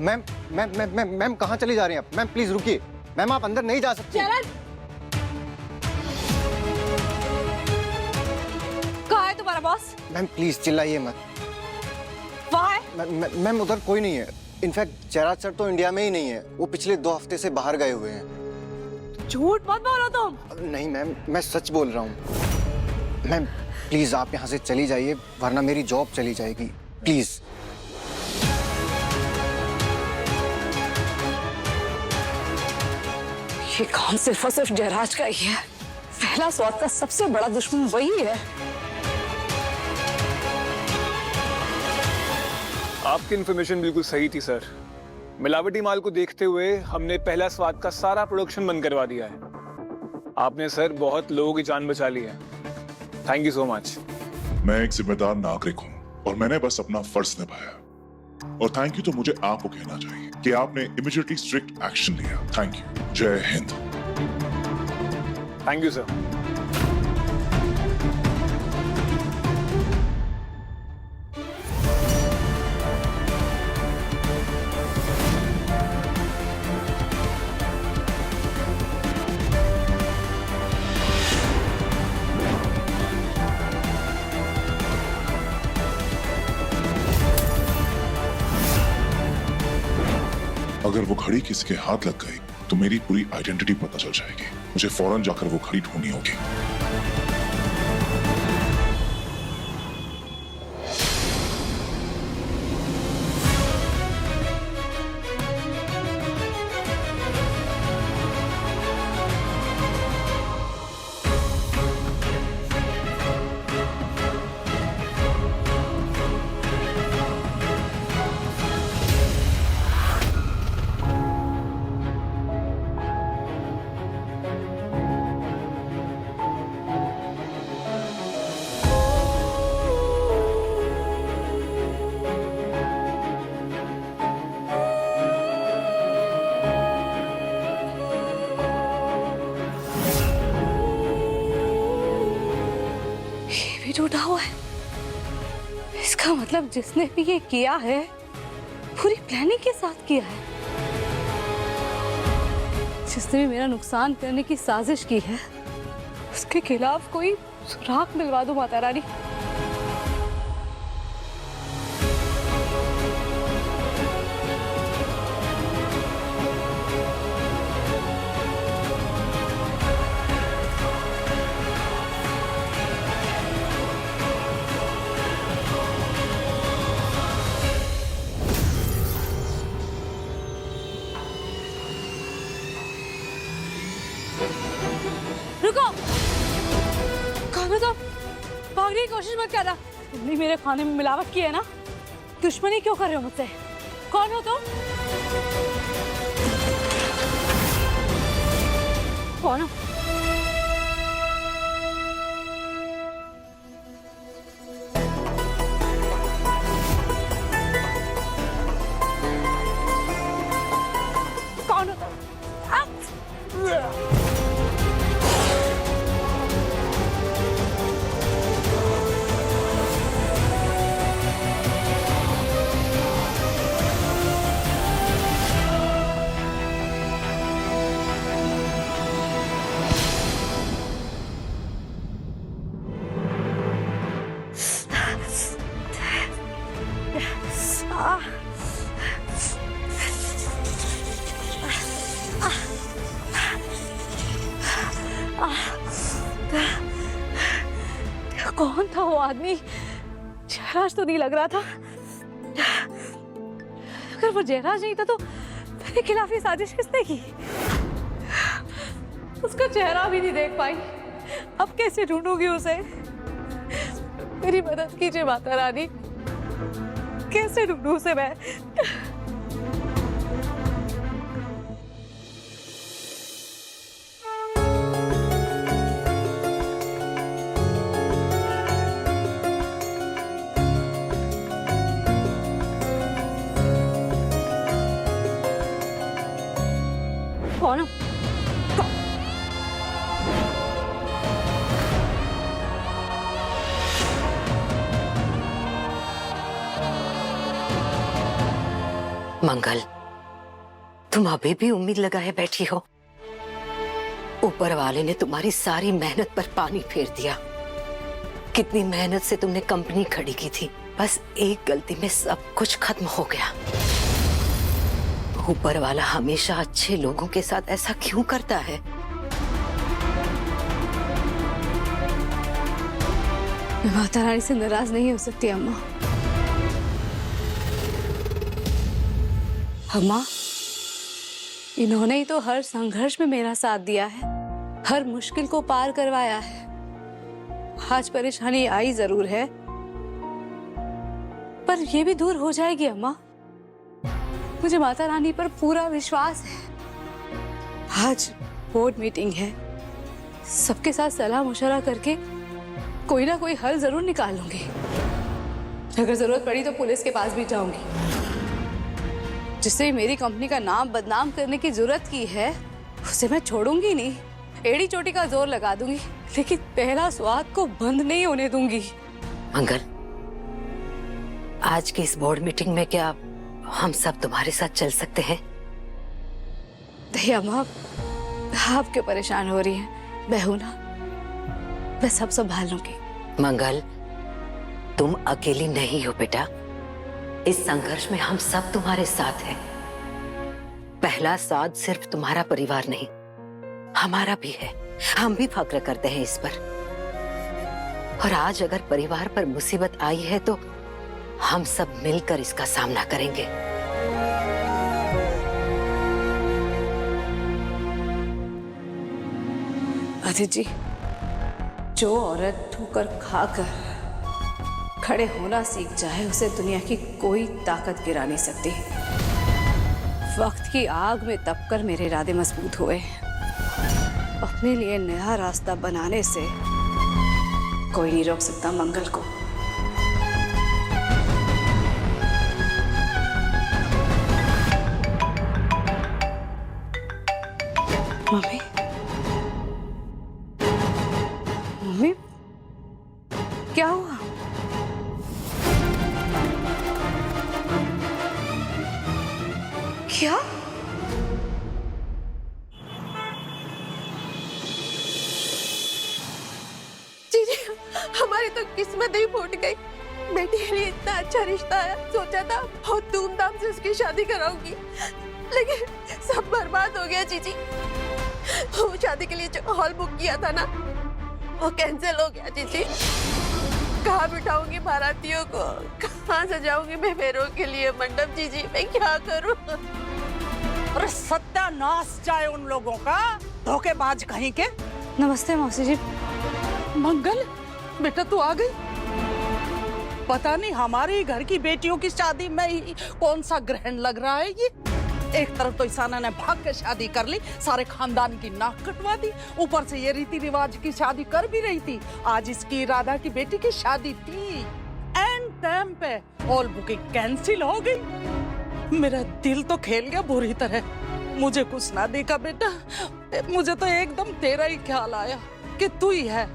Ma'am ma'am कहाँ चली जा रही हैं आप? मैम प्लीज रुकिए। मैम आप अंदर नहीं जा सकती। कहाँ है तुम्हारा बॉस? मैम प्लीज चिल्लाइए मत। वहाँ है? मैम उधर कोई नहीं है। इनफैक्ट जयराज सर तो इंडिया में ही नहीं है, वो पिछले 2 हफ्ते से बाहर गए हुए हैं। झूठ मत बोलो तुम। नहीं मैम, मैं सच बोल रहा हूँ। मैम प्लीज आप यहाँ से चली जाइए, वरना मेरी जॉब चली जाएगी, प्लीज। ये काम सिर्फ और सिर्फ जयराज का ही है। पहला स्वाद का सबसे बड़ा दुश्मन वही है। आपकी इन्फॉर्मेशन बिल्कुल सही थी सर। मिलावटी माल को देखते हुए हमने पहला स्वाद का सारा प्रोडक्शन बंद करवा दिया है। आपने सर बहुत लोगों की जान बचा ली है। Thank you so much. मैं एक जिम्मेदार नागरिक हूँ और मैंने बस अपना फर्ज निभाया। और थैंक यू तो मुझे आपको कहना चाहिए कि आपने इमीडिएटली स्ट्रिक्ट एक्शन लिया। Thank you. जय हिंद। Thank you sir. अगर वो घड़ी किसी के हाथ लग गई तो मेरी पूरी आइडेंटिटी पता चल जाएगी। मुझे फौरन जाकर वो घड़ी ढूंढनी होगी। टूटा हुआ है। इसका मतलब जिसने भी ये किया है पूरी प्लानिंग के साथ किया है। जिसने भी मेरा नुकसान करने की साजिश की है उसके खिलाफ कोई सुराग मिलवा दो माता रानी। रुको, कौन हो तुम? भागने की कोशिश मत करना। तुमने मेरे खाने में मिलावट की है ना? दुश्मनी क्यों कर रहे हो मुझसे? कौन हो तुम? कौन हो? कौन हो तुम? कौन था वो आदमी? जयराज तो नहीं लग रहा था। अगर वो जयराज नहीं था तो मेरे खिलाफ ये साजिश किसने की? उसका चेहरा भी नहीं देख पाई। अब कैसे ढूंढूंगी उसे? मेरी मदद कीजिए माता रानी। कैसे ढूंढूं उसे मैं? कौन हो? मंगल, तुम अभी भी उम्मीद लगाए बैठी हो? ऊपर वाले ने तुम्हारी सारी मेहनत पर पानी फेर दिया। कितनी मेहनत से तुमने कंपनी खड़ी की थी, बस एक गलती में सब कुछ खत्म हो गया। ऊपर वाला हमेशा अच्छे लोगों के साथ ऐसा क्यों करता है? मैं माता रानी से नाराज नहीं हो सकती अम्मा। अम्मा, इन्होंने ही तो हर संघर्ष में मेरा साथ दिया है, हर मुश्किल को पार करवाया है। आज परेशानी आई जरूर है, पर ये भी दूर हो जाएगी अम्मा। मुझे माता रानी पर पूरा विश्वास है। आज बोर्ड मीटिंग है, सबके साथ सलाह मशवरा करके कोई ना कोई हल जरूर निकाल लूंगी। अगर जरूरत पड़ी तो पुलिस के पास भी जाऊंगी। जिससे मेरी कंपनी का नाम बदनाम करने की जरूरत की है, उसे मैं छोड़ूंगी नहीं। एड़ी चोटी का जोर लगा दूंगी, लेकिन पहला स्वाद को बंद नहीं होने दूंगी। मंगल, आज की इस बोर्ड मीटिंग में क्या हम सब तुम्हारे साथ चल सकते हैं? नहीं अम्मा, आप क्यों परेशान हो रही हैं? मैं हूं ना, मैं सब संभाल लूंगी। मंगल, तुम अकेली नहीं हो बेटा। इस संघर्ष में हम सब तुम्हारे साथ हैं। पहला साथ सिर्फ तुम्हारा परिवार नहीं, हमारा भी है। हम भी फक्र करते हैं इस पर। और आज अगर परिवार पर मुसीबत आई है तो हम सब मिलकर इसका सामना करेंगे। अदिति जी, जो औरत ठोकर खाकर खड़े होना सीख जाए, उसे दुनिया की कोई ताकत गिरा नहीं सकती। वक्त की आग में तपकर मेरे इरादे मजबूत हुए। अपने लिए नया रास्ता बनाने से कोई नहीं रोक सकता मंगल को। मम्मी, मम्मी, क्या हुआ? क्या? जीजी, हमारी तो किस्मत ही फूट गई। बेटी के लिए इतना अच्छा रिश्ता है, सोचा था बहुत धूमधाम से उसकी शादी कराऊंगी, लेकिन सब बर्बाद हो गया जीजी। वो शादी के लिए जो हॉल बुक किया था ना, वो कैंसिल हो गया जीजी। कहाँ बिठाऊंगी बारातियों को, कहाँ सजाऊंगी मैं फेरों के लिए मंडप? जीजी, मैं क्या करूँ? अरे सत्यानाश जाए उन लोगों का, धोखेबाज कहीं के। नमस्ते मौसी जी। मंगल, बेटा तू आ गई। पता नहीं हमारे ही घर की बेटियों की शादी में ही कौन सा ग्रहण लग रहा है ये। एक तरफ तो ईसाना ने भाग के शादी कर ली, सारे खानदान की नाक कटवा दी, ऊपर से ये रीति रिवाज की शादी कर भी रही थी। आज इसकी राधा की बेटी की शादी थी, एंड टाइम पे ऑल बुकिंग कैंसिल हो गई। मेरा दिल तो खेल गया बुरी तरह। मुझे कुछ ना देखा बेटा, मुझे तो एकदम तेरा ही ख्याल आया कि तू ही है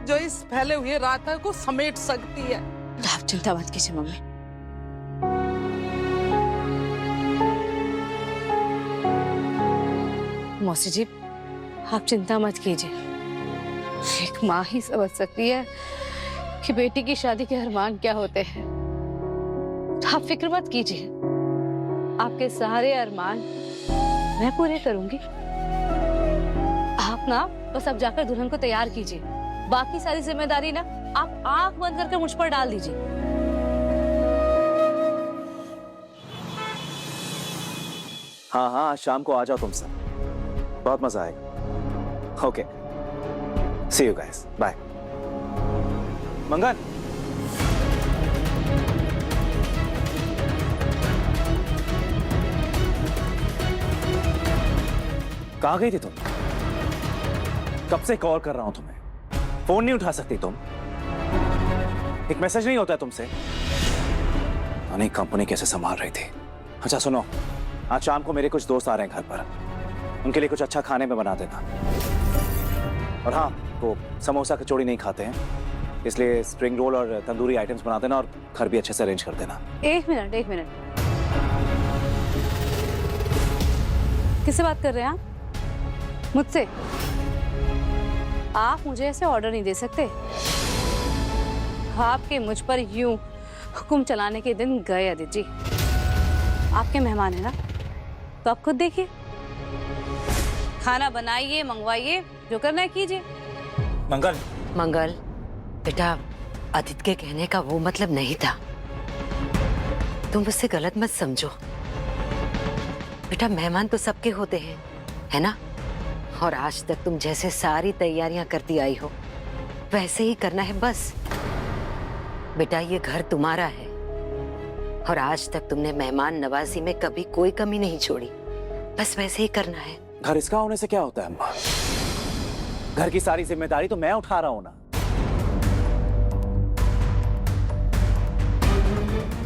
जो इस फैले हुए राधा को समेट सकती है। आप चिंता मत कीजिए मम्मी। मौसी जी, आप चिंता मत कीजिए। एक माँ ही समझ सकती है कि बेटी की शादी के अरमान क्या होते हैं। आप फिक्र मत कीजिए, आपके सारे अरमान मैं पूरे करूंगी। आप ना बस अब जाकर दुल्हन को तैयार कीजिए, बाकी सारी जिम्मेदारी ना आप आंख बंद करके मुझ पर डाल दीजिए। हाँ हाँ, आज शाम को आ जाओ तुम सब, बहुत मजा आएगा। Okay, see you guys, bye. Mangal, कहाँ गई थी तुम? कब से कॉल कर रहा हूं तुम्हें, फोन नहीं उठा सकती तुम? एक मैसेज नहीं होता है तुमसे? नहीं, कंपनी कैसे संभाल रही थी। अच्छा सुनो, आज शाम को मेरे कुछ दोस्त आ रहे हैं घर पर, उनके लिए कुछ अच्छा खाने में बना देना। और हाँ, वो समोसा कचौड़ी नहीं खाते हैं, इसलिए स्प्रिंग रोल और तंदूरी आइटम्स बना देना, और घर भी अच्छे से अरेंज कर देना। एक मिनट, किससे बात कर रहे हैं आप? मुझसे? आप मुझे ऐसे ऑर्डर नहीं दे सकते। आपके मुझ पर यूं हुक्म चलाने के दिन गए आदित्य जी। आपके मेहमान है ना, तो आप खुद देखिए, खाना बनाइए, मंगवाइए, जो करना है कीजिए। मंगल, मंगल बेटा, आदित्य के कहने का वो मतलब नहीं था। तुम मुझसे गलत मत समझो बेटा, मेहमान तो सबके होते हैं, है ना? और आज तक तुम जैसे सारी तैयारियां करती आई हो वैसे ही करना है बस। बेटा ये घर तुम्हारा है और आज तक तुमने मेहमान नवाजी में कभी कोई कमी नहीं छोड़ी, बस वैसे ही करना है। घर इसका होने से क्या होता है अम्मा? घर की सारी जिम्मेदारी तो मैं उठा रहा हूं ना।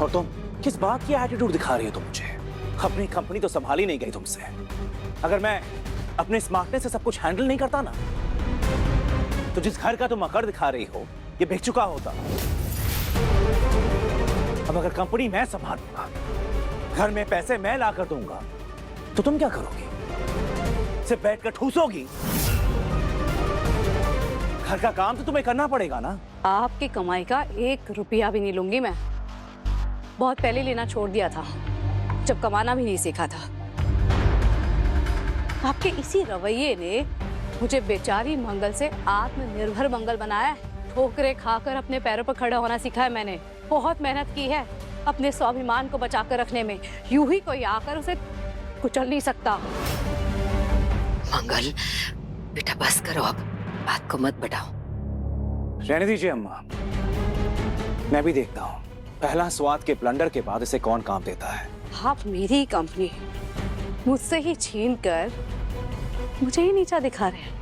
और तुम किस बात की एटीट्यूड दिखा रही हो तुम मुझे? अपनी कंपनी तो संभाली नहीं गई तुमसे। अगर मैं अपने स्मार्टनेस से सब कुछ हैंडल नहीं करता ना, तो जिस घर का तुम अकड़ दिखा रही हो ये बिक चुका होता। अब अगर कंपनी मैं संभालूंगा, घर में पैसे मैं ला कर दूंगा, तो तुम क्या करोगी? सिर्फ बैठकर ठूसोगी? घर का काम तो तुम्हें करना पड़ेगा ना। आपकी कमाई का 1 रुपया भी नहीं लूंगी मैं। बहुत पहले लेना छोड़ दिया था, जब कमाना भी नहीं सीखा था। आपके इसी रवैये ने मुझे बेचारी मंगल से आत्मनिर्भर मंगल बनाया है। ठोकरें खाकर अपने पैरों पर खड़ा होना सीखा है मैंने। बहुत मेहनत की है अपने स्वाभिमान को बचाकर रखने में। यूं ही कोई आकर उसे कुचल नहीं सकता। मंगल बेटा बस करो, अब बात को मत बढ़ाओ। रहने दीजिए अम्मा, मैं भी देखता हूँ पहला स्वाद के ब्लंडर के बाद इसे कौन काम देता है। आप मेरी कंपनी मुझसे ही छीन कर मुझे ही नीचा दिखा रहे हैं।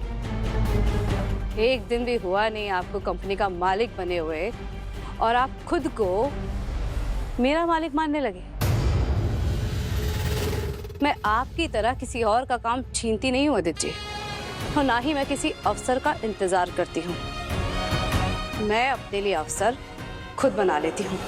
एक दिन भी हुआ नहीं आपको कंपनी का मालिक बने हुए और आप खुद को मेरा मालिक मानने लगे। मैं आपकी तरह किसी और का काम छीनती नहीं हूँ आदित्य जी, और ना ही मैं किसी अवसर का इंतजार करती हूँ। मैं अपने लिए अवसर खुद बना लेती हूँ।